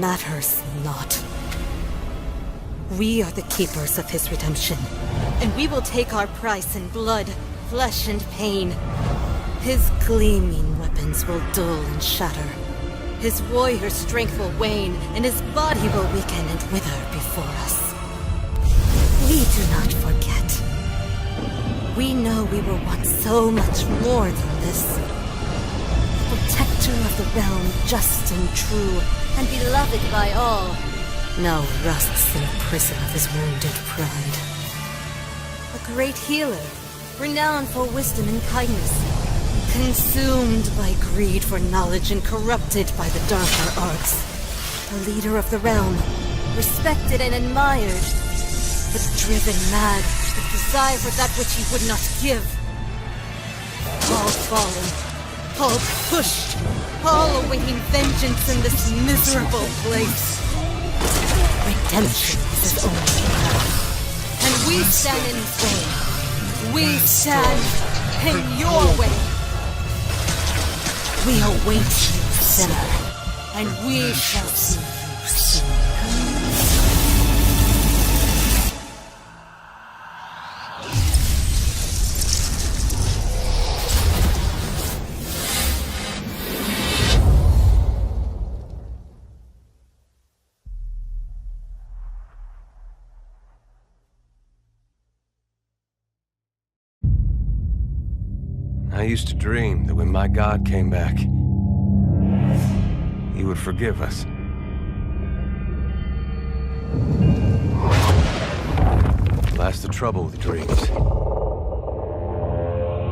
matters not. We are the keepers of his redemption, and we will take our price in blood, flesh, and pain. His gleaming weapons will dull and shatter. His warrior strength will wane, and his body will weaken and wither before us. We do not forget. We know we were once so much more than this. The protector of the realm, just and true, and beloved by all, now rusts in the prison of his wounded pride. A great healer, renowned for wisdom and kindness, consumed by greed for knowledge and corrupted by the darker arts. The leader of the realm, respected and admired, but driven mad with desire for that which he would not give. All fallen, all pushed, all awaiting vengeance in this miserable place. Redemption is his only path, and we stand in his way. We stand in your way. We await you, sinner, and we shall see you soon. I used to dream that when my God came back, he would forgive us. That's the trouble with dreams.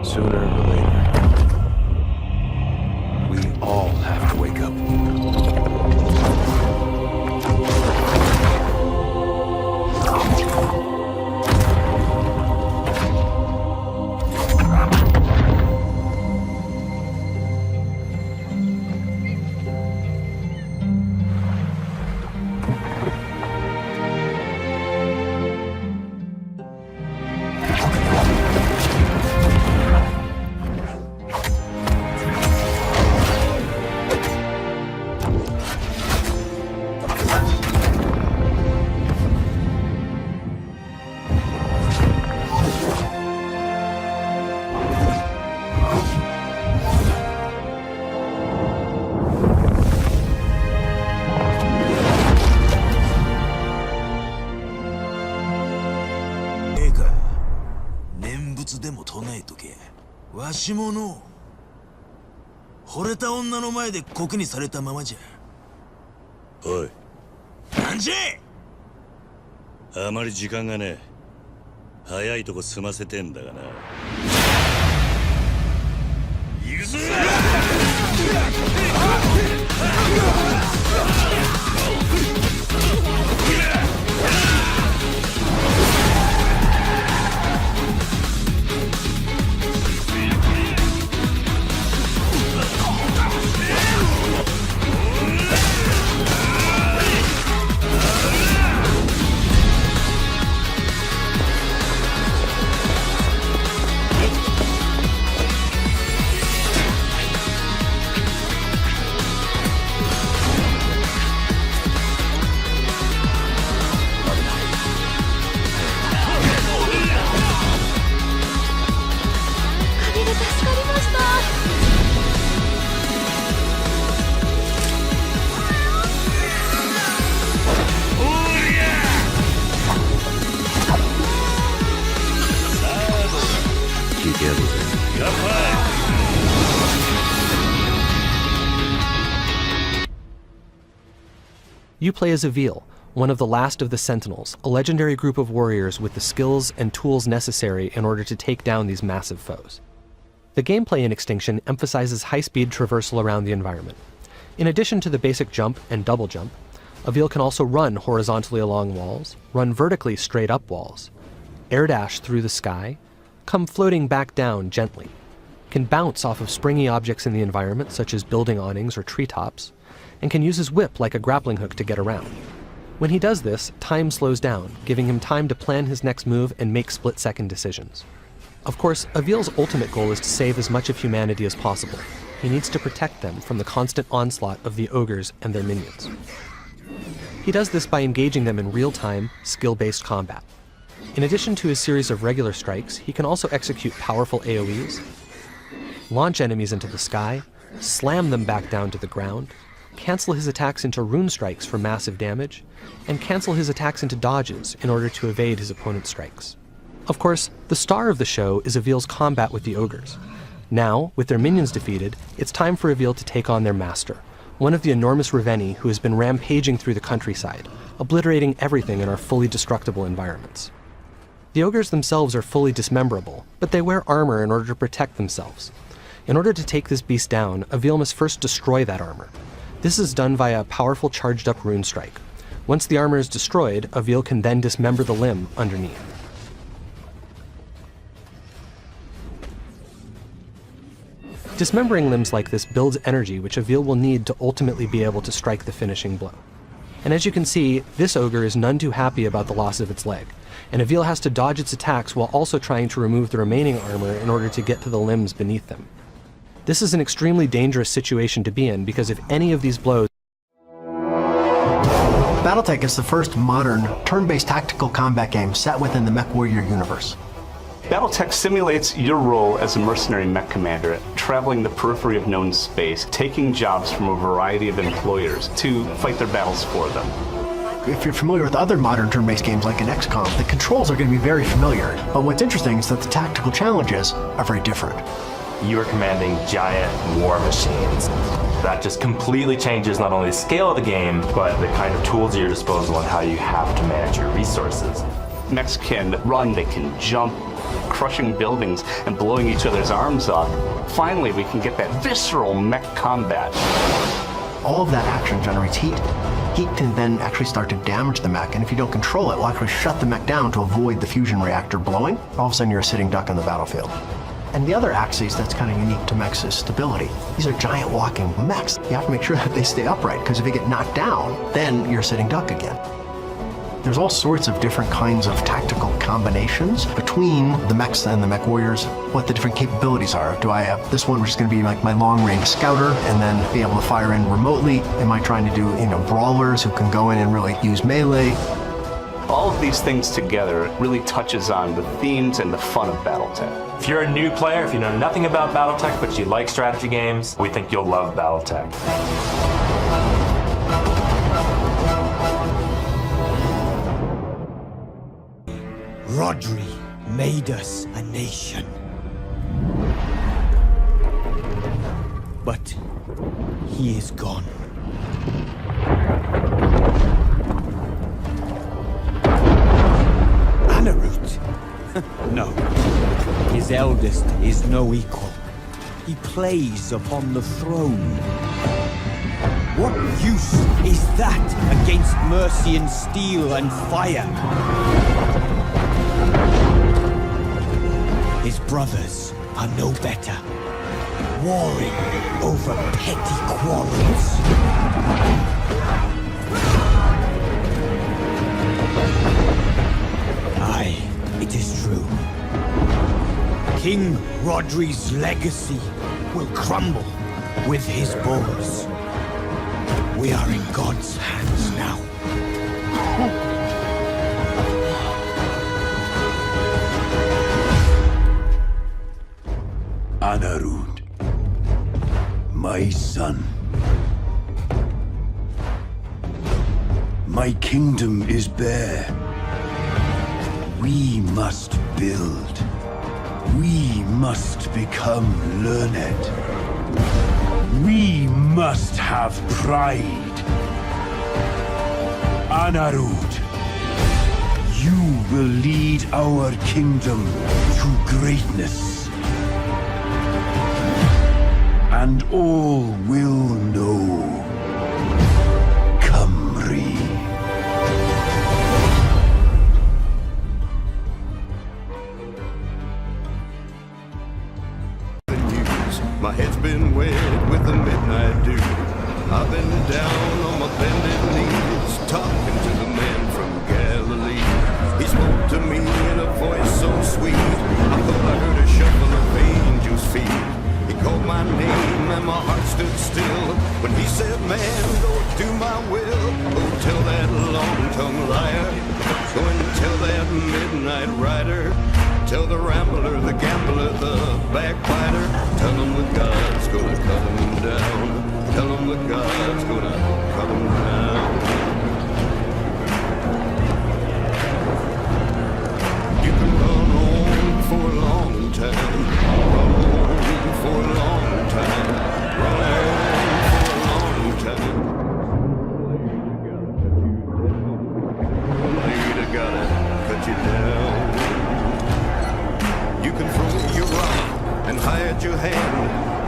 Sooner or later, we all have to wake up.わしもの惚れた女の前で酷にされたままじゃ。おい、なんじゃ。あまり時間がねえ。早いとこ済ませてんだがな。行くぞ。You play as Abril, one of the last of the Sentinels, a legendary group of warriors with the skills and tools necessary in order to take down these massive foes. The gameplay in Extinction emphasizes high-speed traversal around the environment. In addition to the basic jump and double jump, Abril can also run horizontally along walls, run vertically straight up walls, air dash through the sky, come floating back down gently, can bounce off of springy objects in the environment such as building awnings or treetops, and can use his whip like a grappling hook to get around. When he does this, time slows down, giving him time to plan his next move and make split-second decisions. Of course, Abril's ultimate goal is to save as much of humanity as possible. He needs to protect them from the constant onslaught of the ogres and their minions. He does this by engaging them in real-time, skill-based combat. In addition to his series of regular strikes, he can also execute powerful AoEs, launch enemies into the sky, slam them back down to the ground, cancel his attacks into rune strikes for massive damage, and cancel his attacks into dodges in order to evade his opponent's strikes. Of course, the star of the show is Avil's combat with the ogres. Now, with their minions defeated, it's time for Avil to take on their master, one of the enormous Reveni who has been rampaging through the countryside, obliterating everything in our fully destructible environments. The ogres themselves are fully dismemberable, but they wear armor in order to protect themselves. In order to take this beast down, Avil must first destroy that armor. This is done via a powerful charged-up rune strike. Once the armor is destroyed, Avil can then dismember the limb underneath. Dismembering limbs like this builds energy which Avil will need to ultimately be able to strike the finishing blow. And as you can see, this ogre is none too happy about the loss of its leg, and Avil has to dodge its attacks while also trying to remove the remaining armor in order to get to the limbs beneath them. This is an extremely dangerous situation to be in because if any of these blows... Battletech is the first modern, turn-based tactical combat game set within the MechWarrior universe. Battletech simulates your role as a mercenary mech commander, traveling the periphery of known space, taking jobs from a variety of employers to fight their battles for them. If you're familiar with other modern turn-based games like an XCOM, the controls are going to be very familiar. But what's interesting is that the tactical challenges are very different. You are commanding giant war machines. That just completely changes not only the scale of the game, but the kind of tools at your disposal and how you have to manage your resources. Mechs can run, they can jump, crushing buildings and blowing each other's arms off. Finally, we can get that visceral mech combat. All of that action generates heat. Heat can then actually start to damage the mech, and if you don't control it, will actually shut the mech down to avoid the fusion reactor blowing. All of a sudden, you're a sitting duck on the battlefield. And the other axis that's kind of unique to mechs is stability. These are giant walking mechs. You have to make sure that they stay upright, because if they get knocked down, then you're a sitting duck again. There's all sorts of different kinds of tactical combinations between the mechs and the mech warriors, what the different capabilities are. Do I have this one which is going to be like my long-range scouter and then be able to fire in remotely? Am I trying to do, brawlers who can go in and really use melee? All of these things together really touches on the themes and the fun of Battletech. If you're a new player, if you know nothing about Battletech but you like strategy games, we think you'll love Battletech. Rodri made us a nation. But he is gone. Anarut? No. His eldest is no equal. He plays upon the throne. What use is that against Mercian steel and fire? His brothers are no better, warring over petty quarrels. Aye, it is true. King Rodri's legacy will crumble with his bulls. We are in God's hands now. Anarud, my son. My kingdom is bare. We must build. We must become learned. We must have pride. Anarud, you will lead our kingdom to greatness. And all will know. Cymru. The news, my head's been wet with the midnight dew. I've been down on my bended knees, talking to the man from Galilee. He spoke to me in a voice so sweet, I thought I heard a shuffle of angels' feet. He called my name and my heart stood still when he said, man, go do my will. Oh, tell that long-tongued liar. Go and tell that midnight rider. Tell the rambler, the gambler, the backbiter. Tell him that God's gonna cut him down. Tell him that God's gonna cut him down. You can run on for a long time. Run on for a long time. Run on for a long time. Later gotta cut you down. You can throw your rock and hide your hand,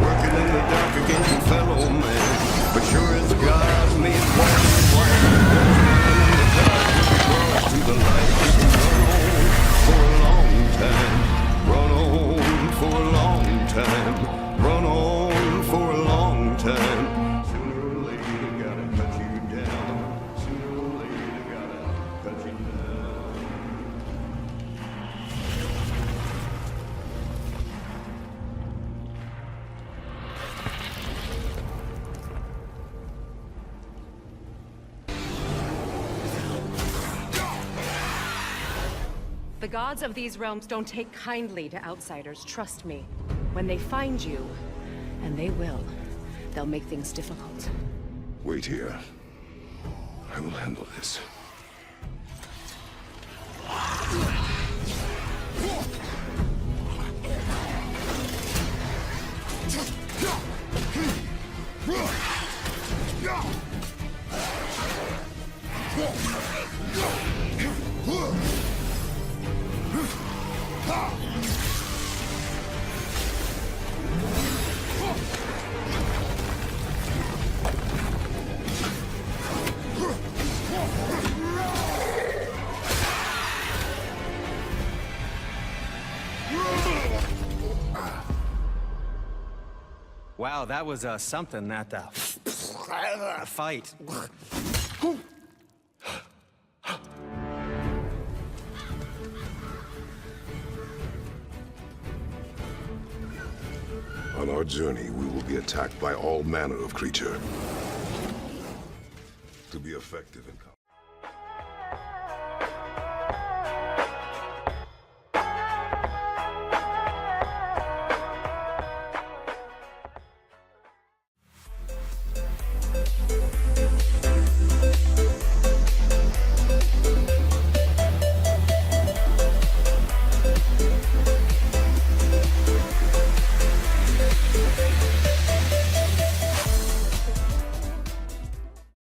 working in the dark against your fellow man. But sure as God made black and white, in the dark you be brought to the light. You can run on for a long time, run on for a long time, run on for a long time. Sooner or later gotta cut you down. Sooner or later gotta cut you down. The gods of these realms don't take kindly to outsiders, trust me. When they find you, and they will, they'll make things difficult. Wait here. I will handle this. Wow, that was something, that fight. On our journey, we will be attacked by all manner of creature. To be effective in combat.